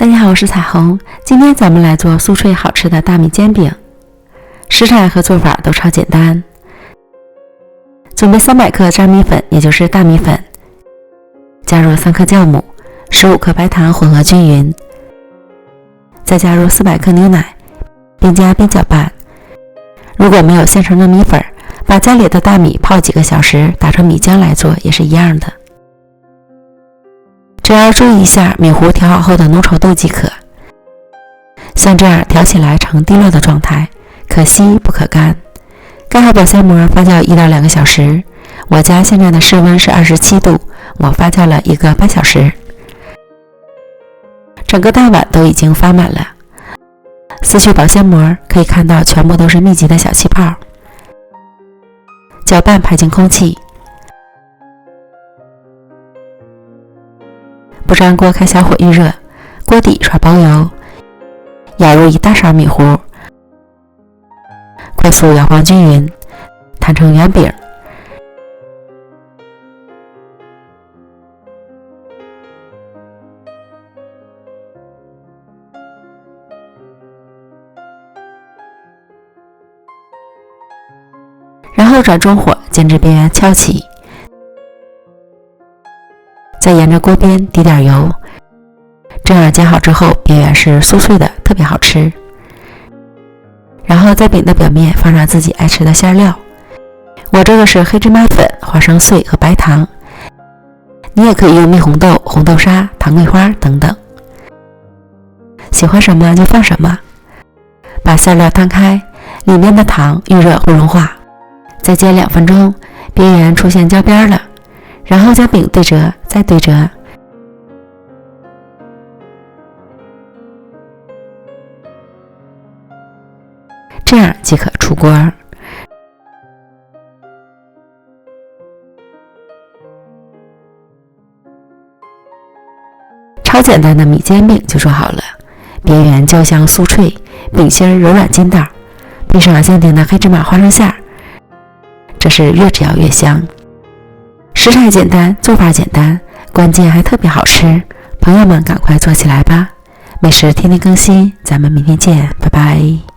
大家好，我是彩虹。今天咱们来做酥脆好吃的大米煎饼，食材和做法都超简单。准备300克粘米粉，也就是大米粉，加入3克酵母，15克白糖，混合均匀，再加入400克牛奶，边加边搅拌。如果没有现成的米粉，把家里的大米泡几个小时，打成米浆来做也是一样的。只要注意一下米糊调好后的浓稠度即可，像这样调起来呈滴落的状态，可稀不可干。盖好保鲜膜，发酵1到2个小时。我家现在的室温是27度，我发酵了1个半小时。整个大碗都已经发满了，撕去保鲜膜，可以看到全部都是密集的小气泡。搅拌排净空气。不粘锅开小火预热，锅底刷薄油，舀入1大勺米糊，快速摇晃均匀，摊成圆饼。然后转中火，煎至边缘翘起，再沿着锅边滴点油，这样煎好之后边缘是酥脆的，特别好吃。然后在饼的表面放上自己爱吃的馅料，我这个是黑芝麻粉、花生碎和白糖，你也可以用蜜红豆、红豆沙、糖桂花等等，喜欢什么就放什么。把馅料摊开，里面的糖预热后融化，再煎2分钟，边缘出现焦边了，然后将饼对折，再对折，这样即可出锅。超简单的米煎饼就做好了，边缘焦香酥脆，饼心柔软筋道，配上香甜的黑芝麻花生馅，这是越嚼越香。食材简单，做法简单，关键还特别好吃，朋友们赶快做起来吧！美食天天更新，咱们明天见，拜拜。